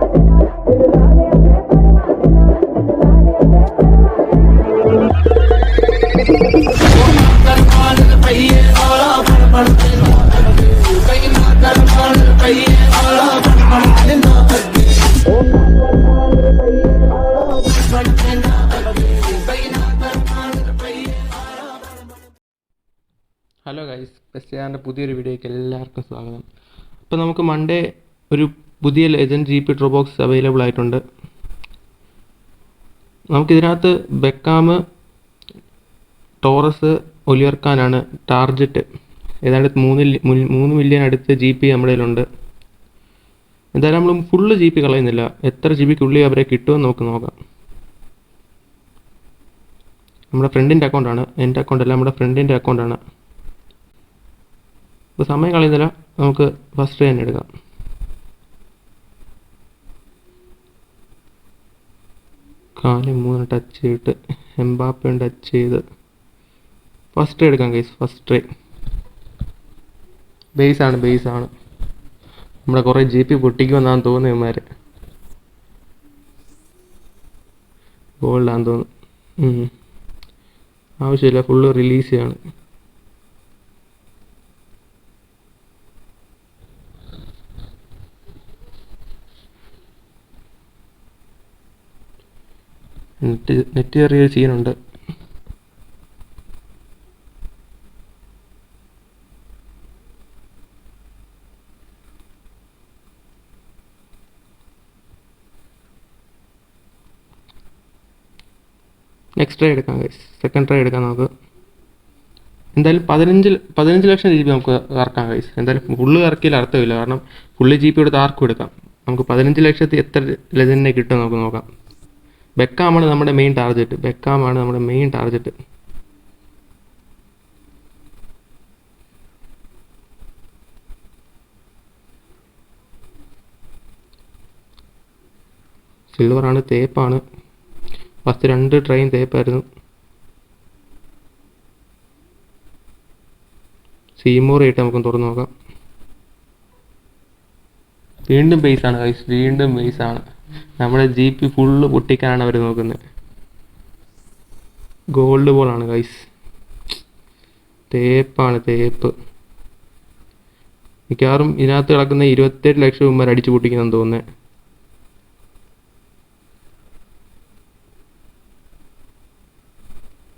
Hello guys, ബെസ്റ്റിയാറിൻ്റെ പുതിയൊരു വീഡിയോയ്ക്ക് എല്ലാവർക്കും സ്വാഗതം. അപ്പോൾ നമുക്ക് മൺഡേ ഒരു പുതിയ ലെജൻഡ് ജി പി ട്രോബോക്സ് അവൈലബിൾ ആയിട്ടുണ്ട്. നമുക്കിതിനകത്ത് ബെക്കാം, ടോറസ്, ഒലിവർ ഖാനാണ് ടാർജറ്റ്. ഏതാണ്ട് 3 മില്യൺ അടുത്ത് ജി പി നമ്മുടെ കയ്യിലുണ്ട്. എന്തായാലും നമ്മൾ ഫുള്ള് ജി പി കളയുന്നില്ല. എത്ര ജി പിക്കുള്ളിൽ അവരെ കിട്ടുമെന്ന് നമുക്ക് നോക്കാം. നമ്മുടെ ഫ്രണ്ടിൻ്റെ അക്കൗണ്ടാണ്, എൻ്റെ അക്കൗണ്ടല്ല, നമ്മുടെ ഫ്രണ്ടിൻ്റെ അക്കൗണ്ടാണ്. ഇപ്പോൾ സമയം കളയുന്നില്ല, നമുക്ക് ഫസ്റ്റ് ട്രൈ തന്നെ എടുക്കാം. കാലം 3 ടച്ച് ചെയ്തിട്ട് എംബാപ്പയും ടച്ച് ചെയ്ത് ഫസ്റ്റ് ട്രൈ എടുക്കാം ഗൈസ്. ഫസ്റ്റ് ട്രൈ ബേസാണ്. നമ്മുടെ കുറേ ജി പി പൊട്ടിക്കുമെന്നാണ് തോന്നുന്നത്. ഇവന്മാർ ഗോൾഡാന്ന് തോന്നുന്നു. ആവശ്യമില്ല, ഫുള്ള് റിലീസ് ചെയ്യാണ്. നെറ്റ് ചെറിയൊരു സീനുണ്ട്. നെക്സ്റ്റ് ട്രൈ എടുക്കാം ഗൈസ്. സെക്കൻഡ് ട്രൈ എടുക്കാം നമുക്ക്. എന്തായാലും 15 ലക്ഷം ജി ബി നമുക്ക് ഇറക്കാം ഗൈസ്. എന്തായാലും ഫുള്ള് ഇറക്കിയാൽ അർത്ഥമില്ല, കാരണം ഫുള്ള് ജി പി എടുത്ത് ആർക്കും എടുക്കാം. നമുക്ക് 15 ലക്ഷത്തിൽ എത്ര ലെജൻഡിനെ കിട്ടും നമുക്ക് നോക്കാം. ബെക്കാമാണ് നമ്മുടെ മെയിൻ ടാർഗറ്റ്. സിൽവറാണ്, തേപ്പാണ്. ഫസ്റ്റ് 2 ട്രൈയും തേപ്പായിരുന്നു. സീമോറായിട്ട് നമുക്ക് തുറന്നു നോക്കാം. വീണ്ടും ബേസാണ് ഗൈസ്, നമ്മുടെ ജി പി ഫുള്ള് പൊട്ടിക്കാനാണ് അവർ നോക്കുന്നത്. ഗോൾഡ് ബോളാണ് ഗൈസ്, തേപ്പ്. മിക്കവാറും ഇതിനകത്ത് കിടക്കുന്ന 28 ലക്ഷം ഉമ്മർ അടിച്ചു പൊട്ടിക്കുന്നെന്ന് തോന്നുന്നത്.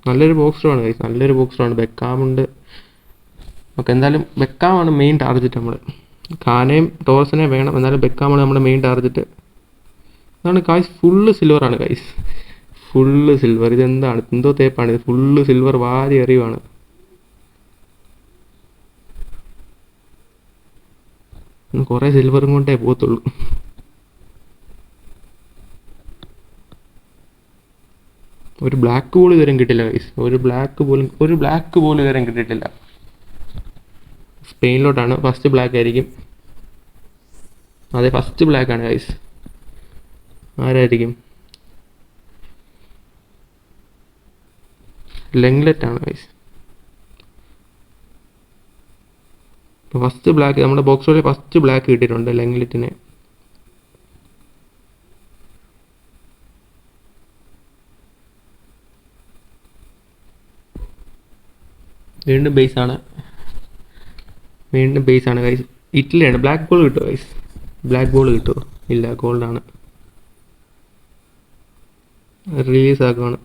നല്ലൊരു ബോക്സറാണ് ഗൈസ്, ബെക്കാമുണ്ട്. ഓക്കെ, എന്തായാലും ബെക്കാമാണ് മെയിൻ ടാർഗറ്റ്. നമ്മൾ ഖാനെയും ടോറസിനെയും വേണം, എന്നാലും ബെക്കാമാണ് നമ്മുടെ മെയിൻ ടാർഗറ്റ്. അതാണ് ഗൈസ്, ഫുള്ള് സിൽവറാണ് ഗൈസ്, ഫുള്ള് സിൽവർ. ഇതെന്താണ്, എന്തോ തേപ്പാണ് ഇത്, ഫുള്ള് സിൽവർ വാരി എറിയുവാണ്. കുറേ സിൽവറും കൊണ്ടേ പോകത്തുള്ളൂ. ഒരു ബ്ലാക്ക് ബോൾ ഇതുവരെ കിട്ടില്ല ഗൈസ്, ഒരു ബ്ലാക്ക് ബോൾ ഇതുവരെ കിട്ടിയിട്ടില്ല. സ്പെയിനിലോട്ടാണ്, ഫസ്റ്റ് ബ്ലാക്ക് ആയിരിക്കും. അതെ, ഫസ്റ്റ് ബ്ലാക്ക് ആണ് ഗൈസ്. ആരായിരിക്കും? ലെങ്ലെറ്റ് ആണ് ഗൈസ്. ഫസ്റ്റ് ബ്ലാക്ക് നമ്മുടെ ബോക്സോളിൽ ഫസ്റ്റ് ബ്ലാക്ക് കിട്ടിയിട്ടുണ്ട് ലെങ്ലെറ്റിന്. വീണ്ടും ബേസാണ് ഗൈസ്. ഇറ്റലിയാണ്. ബ്ലാക്ക് ബോൾ കിട്ടുമോ ഗൈസ്? ഇല്ല, ഗോൾഡാണ്. റിലീസ് ആക്കുവാണ്.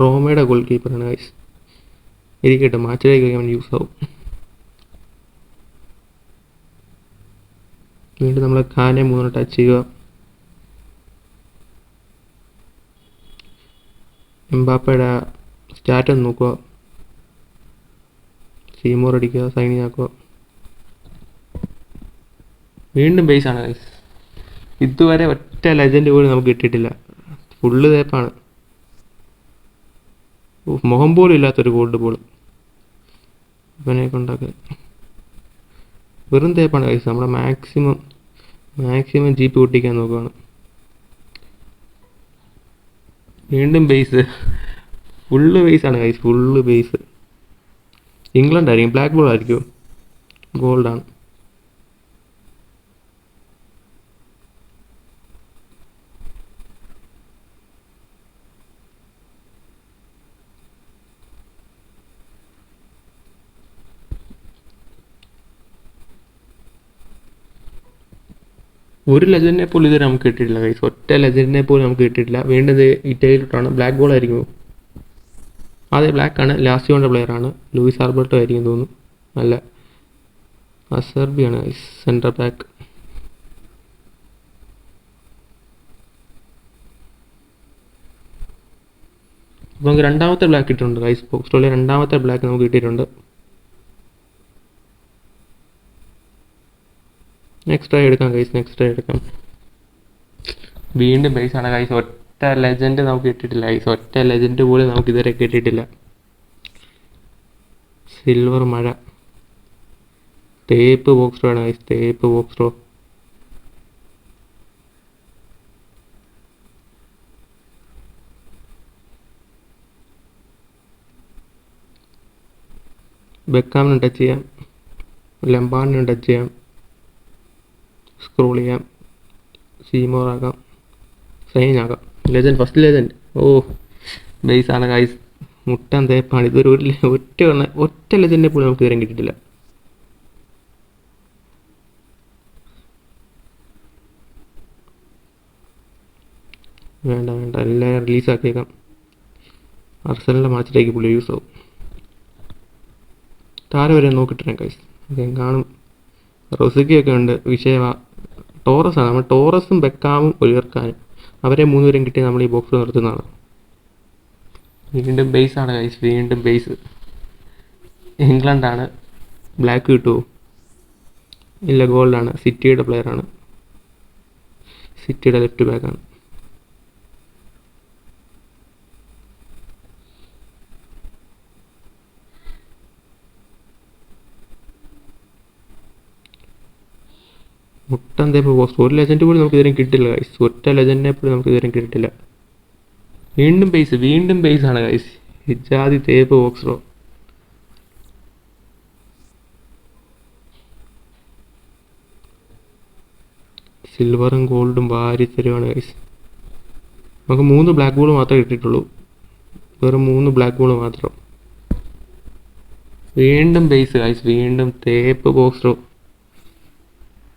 റോമയുടെ ഗോൾ കീപ്പറാണ് ഗൈസ്. ഇരിക്കട്ടെ, മാച്ചിലേക്ക് അവൻ യൂസ് ആവും. വീണ്ടും നമ്മൾ ഖാനെ 3 ടച്ച് ചെയ്യുക. എംബാപ്പയുടെ സ്റ്റാറ്റ് ഒന്ന് നോക്കുക. സീമോർ അടിക്കുക, സൈനിങ് ആക്കുക. വീണ്ടും ബേസാണ് ഗൈസ്. ഇതുവരെ ഒറ്റ ലെജൻഡ് പോലും നമുക്ക് കിട്ടിയിട്ടില്ല. ഫുള്ള് തേപ്പാണ്. മുഖം പോലും ഇല്ലാത്തൊരു ഗോൾഡ് ബോൾ ഇവനെയൊക്കെ ഉണ്ടാക്കുക. വെറും തേപ്പാണ് ഗൈസ്. നമ്മുടെ മാക്സിമം ജി പി പൊട്ടിക്കാൻ നോക്കുകയാണ്. വീണ്ടും ഫുള്ള് ബേസാണ് ഗൈസ്, ഫുള്ള് ബേസ്. ഇംഗ്ലണ്ട് ആയിരിക്കും, ബ്ലാക്ക് ബോൾ ആയിരിക്കും, ഗോൾഡാണ്. ഒരു ലെജൻഡിനെ പോലും ഇതുവരെ നമുക്ക് കിട്ടിയിട്ടില്ല ഗൈസ്. ഒറ്റ ലെജൻഡിനെ പോലും നമുക്ക് കിട്ടിയിട്ടില്ല. വീണ്ടും ഇത് ഇറ്റലിയിലോട്ടാണ്. ബ്ലാക്ക് ബോൾ ആയിരിക്കും. അതെ, ബ്ലാക്ക് ആണ്. ലാസ്റ്റിയോന്റെ പ്ലെയറാണ്. ലൂയിസ് ആൽബർട്ടോ ആയിരിക്കും തോന്നുന്നു. അല്ല, അസർബിയാണ് ഗൈസ്, സെൻട്രൽ ബാക്ക്. അപ്പോൾ നമുക്ക് രണ്ടാമത്തെ ബ്ലാക്ക് കിട്ടിയിട്ടുണ്ട് ഗൈസ്. ബോക്സ് റോളിൽ രണ്ടാമത്തെ ബ്ലാക്ക് നമുക്ക് കിട്ടിയിട്ടുണ്ട്. നെക്സ്റ്റ് ട്രൈ എടുക്കാം ഗൈസ്, നെക്സ്റ്റ് ട്രൈ എടുക്കാം. വീണ്ടും ബേസാണ് ഗൈസ്. ഒറ്റ ലെജൻഡ് നമുക്ക് കിട്ടിയിട്ടില്ല ഗൈസ്. ഒറ്റ ലെജൻഡ് പോലും നമുക്ക് ഇതുവരെ കിട്ടിയിട്ടില്ല. സിൽവർ മഴ. തേപ്പ് ബോക്സ് റോ ആണ് ഗൈസ്, തേപ്പ് ബോക്സ് റോ. ബെക്കാമിനും ടച്ച് ചെയ്യാം, ലംബാർഡിനും ടച്ച് ചെയ്യാം, സ്ക്രോൾ ചെയ്യാം, സീമോർ ആക്കാം, സൈൻ ആക്കാം. Legend, first legend. ഓ, ബേസാണ് ഗൈസ്. മുട്ടൻ തേപ്പാണ്. ഇതൊരു ഒറ്റ ലെജൻഡിനെ പോലും നമുക്ക് ഇതുവരെ കിട്ടിയിട്ടില്ല. വേണ്ട വേണ്ട, എല്ലാം റിലീസാക്കിയേക്കാം. അർസനലിൻ്റെ മാച്ചിലേക്ക് പുള്ളി യൂസ് ആവും. താരം വരെ നോക്കിയിട്ടില്ല ഗൈസ്. കാണും. റൊസിക്കൊക്കെ ഉണ്ട്. വിഷയമാണ്. ടോറസാണ്. നമ്മൾ ടോറസും ബെക്കാമും ഒലിവർക്കാനും അവരെ മൂന്നുപേരും കിട്ടി നമ്മൾ ഈ ബോക്സ് നിർത്തുന്നതാണ്. വീണ്ടും ബേസാണ് ഗൈസ്, വീണ്ടും ബേസ്. ഇംഗ്ലണ്ടാണ്. ബ്ലാക്ക് കിട്ടുമോ? ഇല്ല, ഗോൾഡാണ്. സിറ്റിയുടെ പ്ലെയറാണ്. സിറ്റിയുടെ ലെഫ്റ്റ് ബാക്കാണ്. മുട്ടൻ തേപ്പ് പോസ്റ്റ്. ഒരു ലെജൻഡ് പോലും നമുക്ക് ഇതുവരെ കിട്ടില്ല ഗൈസ്. ഒറ്റ ലെജൻഡിനെ പോലും നമുക്ക് ഇതുവരെ കിട്ടിയിട്ടില്ല. വീണ്ടും ബേസ്, വീണ്ടും ബേസാണ് ഗൈസ്. ഇജാതി തേപ്പ് ബോക്സ് റോ. സിൽവറും ഗോൾഡും വാരി തരുവാണ് ഗൈസ്. നമുക്ക് 3 ബ്ലാക്ക് ബോൾ മാത്രമേ കിട്ടിയിട്ടുള്ളൂ. വെറും 3 ബ്ലാക്ക് ബോൾ മാത്രം. വീണ്ടും ബേസ് ഗൈസ്, വീണ്ടും തേപ്പ് ബോക്സ് റോ.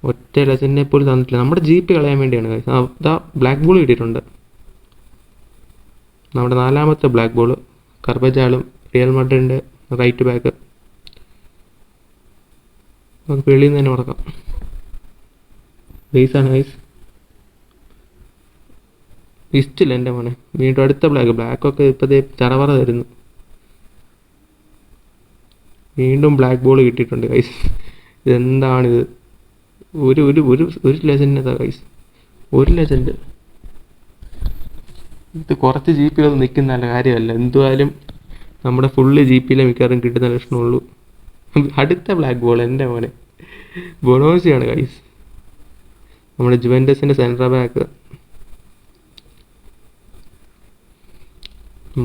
ഒറ്റ ലെജൻഡിനെ പോലും തന്നിട്ടില്ല. നമ്മുടെ ജി പി കളയാൻ വേണ്ടിയാണ് ഗൈസ്. ഇതാ ബ്ലാക്ക് ബോൾ കിട്ടിയിട്ടുണ്ട്. നമ്മുടെ 4ാമത്തെ ബ്ലാക്ക് ബോൾ. കർബജാളും റിയൽ മാഡ്രിഡിൻ്റെ റൈറ്റ് ബാക്ക്. നമുക്ക് വെളിയിൽ നിന്ന് തന്നെ മറക്കാം. ബേസാണ് ഗൈസ്. ഇസ്റ്റില്ല എൻ്റെ മോനെ. വീണ്ടും അടുത്ത ബ്ലാക്കൊക്കെ ഇപ്പോഴത്തെ ചറവറ തരുന്നു. വീണ്ടും ബ്ലാക്ക് ബോൾ കിട്ടിയിട്ടുണ്ട് ഗൈസ്. ഇതെന്താണിത്? ഒരു ഒരു ഒരു ഒരു ലെജൻഡ് ഗൈസ്, ഒരു ലെജൻഡ്. ഇത് കുറച്ച് ജി പിയിലൊന്നും നിൽക്കുന്ന നല്ല കാര്യമല്ല. എന്തുവായാലും നമ്മുടെ ഫുള്ള് ജി പിയിലെ മിക്കവാറും കിട്ടുന്ന ലക്ഷണമുള്ളൂ. അടുത്ത ബ്ലാക്ക് ബോൾ എൻ്റെ മോനെ. ബൊണോസിയാണ് ഗൈസ്, നമ്മുടെ ജുവൻറ്റസിൻ്റെ സെൻട്രൽ ബാക്ക്.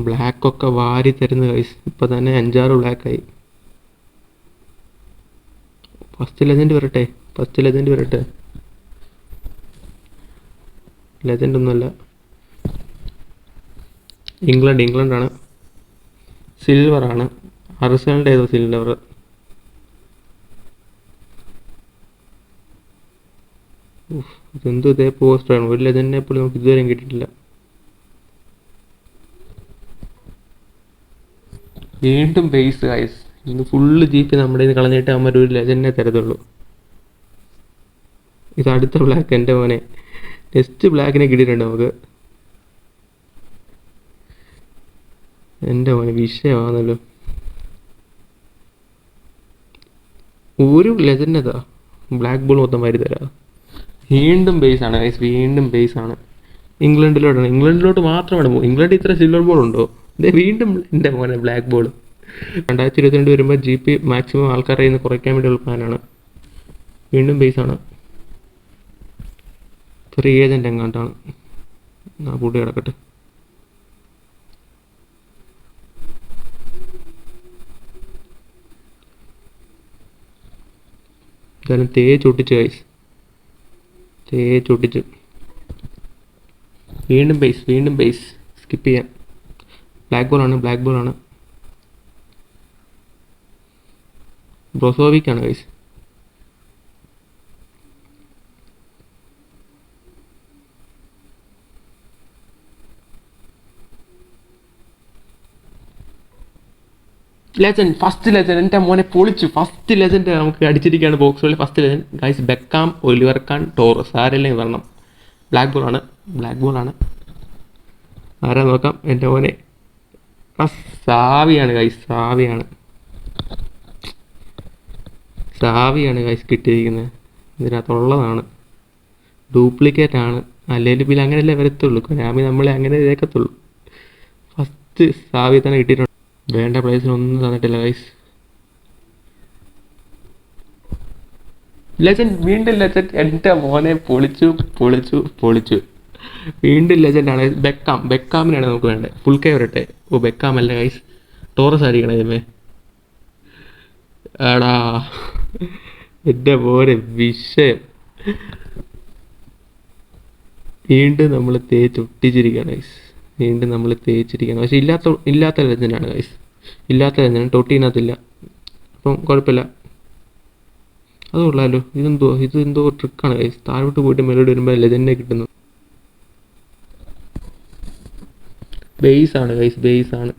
ബ്ലാക്കൊക്കെ വാരി തരുന്ന ഗൈസ്. ഇപ്പം തന്നെ 5-6 ബ്ലാക്കായി. ഫസ്റ്റ് ലെജൻഡ് വരട്ടെ, ഫസ്റ്റ് ലെജൻഡ് വരട്ടെ. ലെജൻഡ് ഒന്നുമല്ല. ഇംഗ്ലണ്ടാണ്. സിൽവറാണ്. അർസനലിൻ്റെ ഏതോ സിൽവർ. ഇതെന്ത് ഇതേ പോസ്റ്റാണ്. ഒരു ലെജൻഡിനെ പോലും നമുക്ക് ഇതുവരെയും കിട്ടിയിട്ടില്ല. വീണ്ടും ബേസ് ഗൈസ്. ഇന്ന് ഫുള്ള് ജി പി നമ്മുടെ ഇത് കളഞ്ഞിട്ട് അവന്മാർ ഒരു ലെജൻഡിനെ തരത്തുള്ളൂ. ഇത് അടുത്ത ബ്ലാക്ക് എൻ്റെ മോനെ. നെക്സ്റ്റ് ബ്ലാക്കിനെ കിട്ടിയിട്ടുണ്ട് നമുക്ക്. എൻ്റെ മോനെ വിഷയമാണല്ലോ. ഒരു ലെജൻഡതാ ബ്ലാക്ക് ബോൾ മൊത്തം വാരി തരാം. വീണ്ടും ബേസാണ് ഗൈസ്, വീണ്ടും ബേസാണ്. ഇംഗ്ലണ്ടിലോട്ട് മാത്രമാണ് പോകും. ഇംഗ്ലണ്ട് ഇത്ര സിൽവർ ബോൾ ഉണ്ടോ? ഇതേ വീണ്ടും എൻ്റെ മോനെ ബ്ലാക്ക് ബോൾ. 2022 വരുമ്പോൾ ജി പി മാക്സിമം ആൾക്കാരെ കയ്യിൽ നിന്ന് കുറയ്ക്കാൻ വേണ്ടിയുള്ള പ്ലാനാണ്. വീണ്ടും ബേസാണ്. Free agent എങ്ങാണ്ടാണ്. ആ കൂട്ടി കിടക്കട്ടെ. എന്തായാലും തേച്ചൊട്ടിച്ച് ഗൈസ്, തേച്ചൊട്ടിച്ച്. വീണ്ടും ബേസ്, വീണ്ടും ബേസ്. സ്കിപ്പ് ചെയ്യാം. ബ്ലാക്ക് ബോളാണ്. ബ്രോസോവിക്കാണ് ഗൈസ്. ലെജൻഡ്, ഫസ്റ്റ് ലെജൻഡ്, എൻ്റെ മോനെ പൊളിച്ചു. ഫസ്റ്റ് ലെജൻഡ് നമുക്ക് അടിച്ചിരിക്കുകയാണ് ബോക്സുകളിൽ. First legend guys, Beckham, Oliver Kahn, Torres, ആരെല്ലാം വരണം. ബ്ലാക്ക് ബോൾ ആണ്. ആരാ നോക്കാം. എൻ്റെ മോനെ സാവിയാണ് ഗൈസ്, സാവിയാണ് ഗൈസ് കിട്ടിയിരിക്കുന്നത്. ഇതിനകത്തുള്ളതാണ്, ഡ്യൂപ്ലിക്കേറ്റ് ആണ്. അല്ലെങ്കിൽ പിന്നെ അങ്ങനെയല്ലേ വരത്തുള്ളൂ. കൊനാമി നമ്മളെ അങ്ങനെ ഇതേക്കത്തുള്ളൂ. ഫസ്റ്റ് സാവി തന്നെ കിട്ടിയിട്ടുണ്ട്. വേണ്ട പ്ലേസിനൊന്നും തന്നിട്ടില്ല ഗൈസ്. ലെജൻഡ്, വീണ്ടും ലെജൻഡ്. എൻ്റെ മോനെ പൊളിച്ചു. വീണ്ടും ലെജൻഡാണ്. ബെക്കാമിനാണ് നമുക്ക് വേണ്ടത്. ഫുൾ കെ വരട്ടെ. ഓ, ബെക്കാം അല്ല ഗൈസ്, ടോറസ് ആയിരിക്കണം ഇതിമേ. എടാ എൻ്റെ മോനെ വിഷയം. വീണ്ടും നമ്മൾ തേച്ചൊട്ടിച്ചിരിക്കുകയാണ് ഗൈസ്. പക്ഷെ ഇല്ലാത്ത ലെജൻഡാണ് ഗൈസ്. ഇല്ലാത്ത ലെജൻഡ് ടൊട്ടീനകത്തില്ല. അപ്പം കുഴപ്പമില്ല. അത് കൊള്ളാമല്ലോ. ഇതെന്തോ ട്രിക്കാണ് ഗൈസ്. താഴോട്ട് പോയിട്ട് മേലോട്ട് വരുമ്പോൾ ലെജൻഡിനെ കിട്ടുന്നു. ബേസാണ് ഗൈസ്, ബേസാണ്.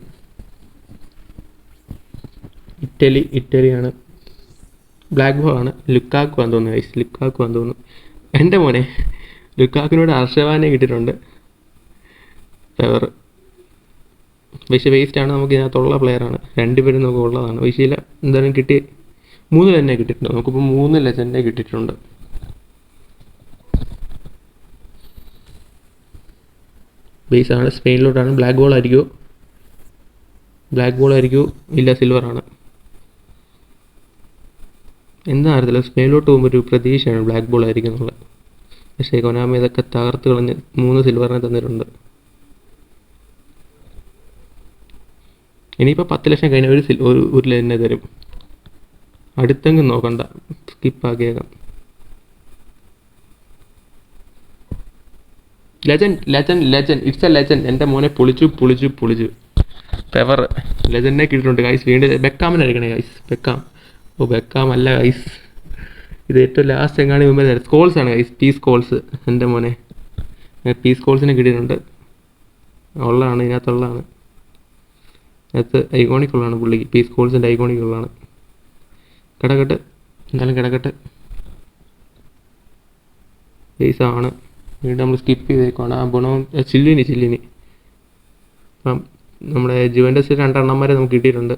ഇറ്റലിയാണ്. ബ്ലാക്ക് ബോൾ ആണ്. ലുക്കാക്കു ആണെന്ന് തോന്നുന്നു ഗൈസ്, എൻ്റെ മോനെ ലുക്കാക്കിനോട് അർഷവാനെ കിട്ടിയിട്ടുണ്ട്. ഫെവർ പക്ഷേ വേസ്റ്റാണ്. നമുക്ക് ഇതിനകത്തുള്ള പ്ലെയറാണ്. രണ്ടുപേരും നമുക്ക് ഉള്ളതാണ്. വിഷയില്ല. എന്തായാലും കിട്ടി. 3 തന്നെ കിട്ടിയിട്ടുണ്ട്. നമുക്കിപ്പോൾ 3 ലെജൻഡേ കിട്ടിയിട്ടുണ്ട്. ബേസാണ്. സ്പെയിനിലോട്ടാണ്. ബ്ലാക്ക് ബോൾ ആയിരിക്കുമോ? ഇല്ല, സിൽവറാണ്. എന്താ അറിയത്തില്ല. സ്പെയിനിലോട്ട് പോകുമ്പോൾ ഒരു പ്രതീക്ഷയാണ് ബ്ലാക്ക് ബോൾ ആയിരിക്കും എന്നുള്ളത്. പക്ഷേ കൊനാമി ഇതൊക്കെ തകർത്ത് കളഞ്ഞ് 3 സിൽവറിനെ തന്നിട്ടുണ്ട്. ഇനിയിപ്പോൾ 10 ലക്ഷം കഴിഞ്ഞാൽ ഒരു ലെന്നെ തരും. അടുത്തെങ്കിലും നോക്കണ്ട, സ്കിപ്പാക്കിയേക്കാം. Legend, it's a legend. എൻ്റെ മോനെ പൊളിച്ചു. ഫെവർ ലെജൻഡിനെ കിട്ടിയിട്ടുണ്ട് ഗൈസ്. വീണ്ടും ബെക്കാമിനായിരിക്കണേ ഗൈസ്. ബെക്കാം അല്ല ഗൈസ്. ഇത് ഏറ്റവും ലാസ്റ്റ് എങ്ങാണ് മുമ്പേ സ്കോൾസ് ആണ് ഗൈസ്. Piece calls. എൻ്റെ മോനെ പീസ് കോൾസിനെ കിട്ടിയിട്ടുണ്ട്. ഉള്ളതാണ്, ഇതിനകത്തുള്ളതാണ്. അതിനകത്ത് ഐക്കോണിക്കുള്ളതാണ് പുള്ളിക്ക്. പീസ് കോൾസിൻ്റെ ഐക്കോണിക്കുള്ളതാണ്. കിടക്കട്ടെ. ബേസാണ്. വീണ്ടും നമ്മൾ സ്കിപ്പ് ചെയ്തേക്കാണ്. ആ ഗുണം ചില്ലിനി. അപ്പം നമ്മുടെ ജുവൻറ്റസിൽ 2 എണ്ണന്മാരെ നമുക്ക് കിട്ടിയിട്ടുണ്ട്.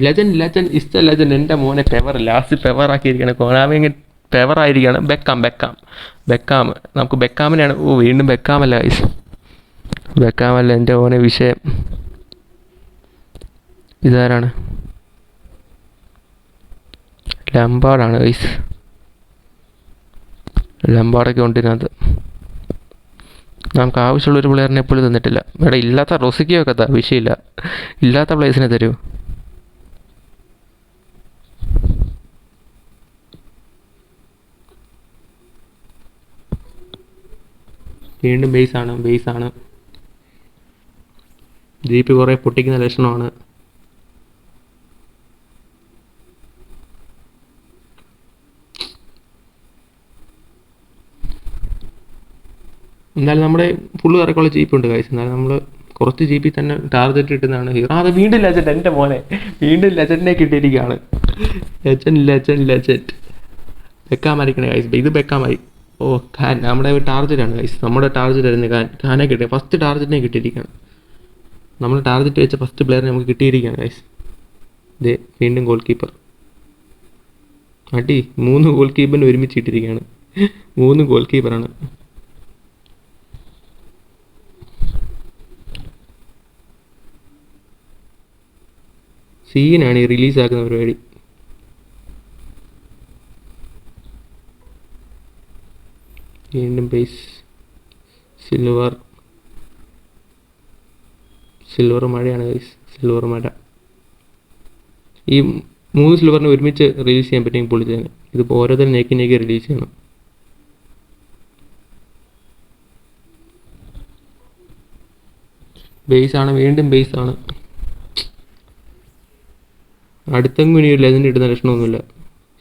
Legend is A legend. എൻ്റെ മോനെ പെവർ ലാസ്റ്റ് പെവറാക്കിയിരിക്കുകയാണ്. കൊനാമി പെവറായിരിക്കുകയാണ്. ബെക്കാം. നമുക്ക് ബെക്കാമിനെയാണ്. വീണ്ടും ബെക്കാമല്ല ഗൈസ്. എൻ്റെ മോനെ വിഷയം. ഇതാരാണ്? ലംബാർഡാണ് ഗൈസ്. ലംബാർഡൊക്കെ ഉണ്ട് ഇതിനകത്ത്. നമുക്ക് ആവശ്യമുള്ളൊരു പ്ലെയറിനെ എപ്പോഴും തന്നിട്ടില്ല. ഇവിടെ ഇല്ലാത്ത റൊസിക്കിയൊക്കെ വിഷയമില്ല. ഇല്ലാത്ത പ്ലേസിനെ തരൂ. വീണ്ടും ബേസാണ്. ജീപ്പ് കുറേ പൊട്ടിക്കുന്ന ലക്ഷണമാണ്. എന്നാലും നമ്മുടെ ഫുള്ള് കറക്കുള്ള ജീപ്പുണ്ട് ഗൈസ്. എന്നാലും നമ്മൾ കുറച്ച് ജീപ്പിൽ തന്നെ ടാർഗറ്റ് കിട്ടുന്നതാണ് ഹീറോ. അത് വീണ്ടും ലെജൻഡ്. എൻ്റെ മോനെ വീണ്ടും ലെജൻഡിനെ കിട്ടിയിരിക്കുകയാണ്. ലെജൻഡ് ബെക്കാമായിരിക്കണേ ഗൈസ്. ഇത് ബെക്കാമായി. ഖാൻ നമ്മുടെ ടാർഗറ്റാണ് ഗൈസ്. നമ്മുടെ ടാർഗറ്റ് ആയിരുന്നു ഖാനെ കിട്ടിയ ഫസ്റ്റ് ടാർഗറ്റിനെ കിട്ടിയിരിക്കുകയാണ്. നമ്മൾ ടാർഗറ്റ് വെച്ച ഫസ്റ്റ് പ്ലെയറിനെ നമുക്ക് കിട്ടിയിരിക്കുകയാണ് ഗൈസ്. ഇതേ വീണ്ടും ഗോൾ കീപ്പർ. 3 ഗോൾ കീപ്പറിന് ഒരുമിച്ച് ഇട്ടിരിക്കുകയാണ്. 3 ഗോൾ കീപ്പറാണ്. സീനാണ് ഈ റിലീസാക്കുന്ന പരിപാടി. വീണ്ടും ബേസ്. സിൽവർ മഴയാണ് ഗൈസ്. ഈ 3 സിൽവറിനെ ഒരുമിച്ച് റിലീസ് ചെയ്യാൻ പറ്റുമെങ്കിൽ പൊളിച്ചതിന്. ഇതിപ്പോൾ ഓരോരുത്തരും നേക്കി റിലീസ് ചെയ്യണം. വീണ്ടും ബേസാണ്. അടുത്തെങ്കിലും ഇനി ഒരു ലെജൻഡ് ഇടുന്ന ലക്ഷണമൊന്നുമില്ല.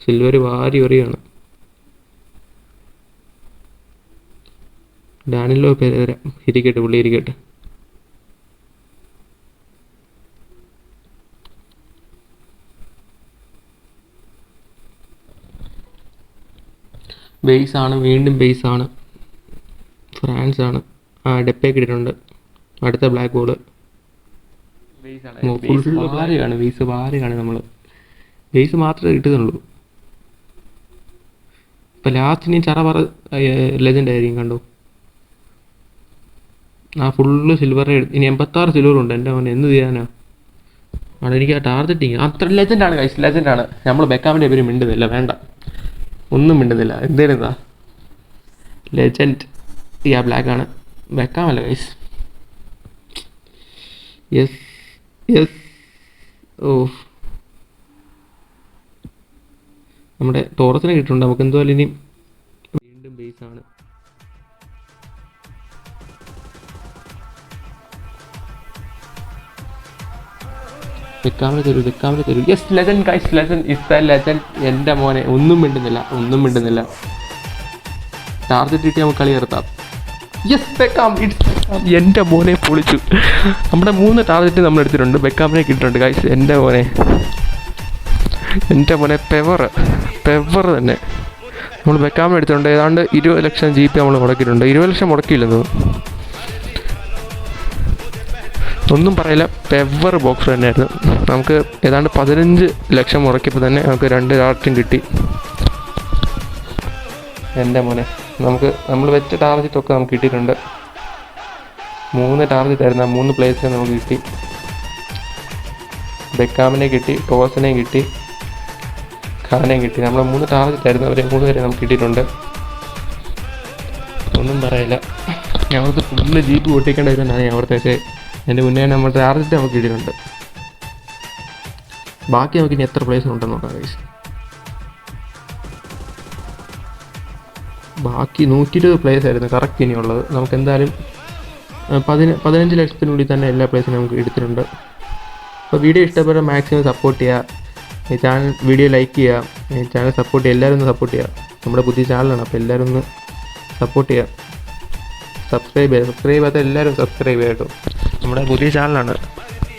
സിൽവർ വാരി എറിയാണ്. ഡാനിലോ പെരേര ഇരിക്കട്ടെ, പുള്ളി ഇരിക്കട്ടെ. ബേസാണ്, വീണ്ടും ബേസാണ്, ഫ്രാൻസാണ്. ഡെപ്പേക്ക് ഇട്ടിട്ടുണ്ട്. അടുത്ത ബ്ലാക്ക് ബോൾ ഫുൾ വാരുകയാണ്. ബേസ് വാരുകയാണ്. നമ്മൾ ബേസ് മാത്രമേ കിട്ടുന്നുള്ളൂ. ഇപ്പം ലാസ്റ്റ് ഇനി ചറ ലെജൻഡ് ആയിരിക്കും. കണ്ടോ, ഫുള്ള് സിൽവർ. ഇനി 86 സിൽവറുണ്ട്. എൻ്റെ മോനെ എന്ത് ചെയ്യാനാ? എനിക്ക് ആ ടാർഗറ്റിങ് അത്ര ലെജൻഡാണ് ഗൈസ്, ലെജൻഡാണ്. നമ്മൾ ബെക്കാമിൻ്റെ പേര് മിണ്ടുന്നില്ല, വേണ്ട, ഒന്നും മിണ്ടുന്നില്ല. എന്തേലും ഇതാ ലെജൻഡ്. ബ്ലാക്കാണ്, ബെക്കാമല്ല ഗൈസ്. Yes yes. നമ്മുടെ ടോറസിനെ കിട്ടുന്നുണ്ട്. നമുക്ക് എന്തുവായാലും ഇനി വീണ്ടും ബേസാണ്. ബെക്കാമിനെ തരൂ. Yes, legend guys, legend is the legend. എൻ്റെ മോനെ ഒന്നും മിണ്ടുന്നില്ല. ടാർഗറ്റ് കിട്ടി നമുക്ക് കളി നിർത്താം. Yes, Beckham. എൻ്റെ മോനെ പൊളിച്ചു. നമ്മുടെ 3 ടാർഗറ്റ് നമ്മൾ എടുത്തിട്ടുണ്ട്. ബെക്കാമിനെ കിട്ടിയിട്ടുണ്ട് ഗൈസ്. എൻ്റെ മോനെ പെവർ തന്നെ. നമ്മൾ ബെക്കാമിനെ എടുത്തിട്ടുണ്ട്. ഏതാണ്ട് 20 ലക്ഷം GP നമ്മൾ മുടക്കിയിട്ടുണ്ട്. 20 ലക്ഷം മുടക്കിയില്ലെന്ന്, ഒന്നും പറയില്ല. പെവർ ബോക്സ് തന്നെയായിരുന്നു. നമുക്ക് ഏതാണ്ട് 15 ലക്ഷം മുടക്കിയപ്പോൾ തന്നെ നമുക്ക് 2 ടാർഗറ്റും കിട്ടി. എൻ്റെ മോനെ, നമ്മൾ വെച്ച ടാർഗറ്റൊക്കെ നമുക്ക് കിട്ടിയിട്ടുണ്ട്. 3 ടാർഗറ്റ് ആയിരുന്നു. 3 പ്ലേയേഴ്സിനെ നമുക്ക് കിട്ടി. ബെക്കാമിനെ കിട്ടി, ടോസിനെയും കിട്ടി, ഖാനെയും കിട്ടി. നമ്മൾ 3 ടാർഗറ്റ് ആയിരുന്നു. അവരെ 3 പേരെ നമുക്ക് കിട്ടിയിട്ടുണ്ട്. ഒന്നും പറയില്ല. ഞങ്ങൾക്ക് ഫുള്ള് ജീപ്പ് പൊട്ടിക്കേണ്ട വരുന്നതാണ് അവിടുത്തെ. എൻ്റെ മുന്നേ നമ്മൾ ടാർഗറ്റ് നമുക്ക് കിട്ടിയിട്ടുണ്ട്. ബാക്കി നമുക്ക് ഇനി എത്ര പ്ലേസ് ഉണ്ടെന്ന് നോക്കാം ഗൈസ്. ബാക്കി 120 പ്ലേസ് ആയിരുന്നു കറക്റ്റ് ഇനിയുള്ളത്. നമുക്ക് എന്തായാലും 15 ലക്ഷത്തിനുള്ളിൽ തന്നെ എല്ലാ പ്ലേസിനും നമുക്ക് എടുത്തിട്ടുണ്ട്. അപ്പോൾ വീഡിയോ ഇഷ്ടപ്പെട്ടാൽ മാക്സിമം സപ്പോർട്ട് ചെയ്യുക. ഈ വീഡിയോ ലൈക്ക് ചെയ്യുക. ഈ ചാനൽ സപ്പോർട്ട് ചെയ്യുക. എല്ലാവരും ഒന്ന് സപ്പോർട്ട് ചെയ്യുക. നമ്മുടെ പുതിയ ചാനലാണ്, അപ്പോൾ എല്ലാവരും ഒന്ന് സപ്പോർട്ട് ചെയ്യുക. സബ്സ്ക്രൈബ് ചെയ്യാത്ത എല്ലാവരും സബ്സ്ക്രൈബ് ചെയ്യുക കേട്ടോ. നമ്മുടെ പുതിയ ചാനലാണ്,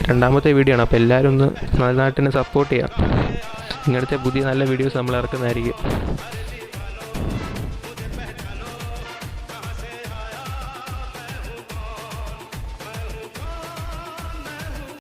2ാമത്തെ വീഡിയോ ആണ്. അപ്പോൾ എല്ലാവരും ഒന്ന് നന്നായിട്ട് തന്നെ സപ്പോർട്ട് ചെയ്യുക. ഇങ്ങനത്തെ പുതിയ നല്ല വീഡിയോസ് നമ്മൾ ഇറക്കുന്നതായിരിക്കും.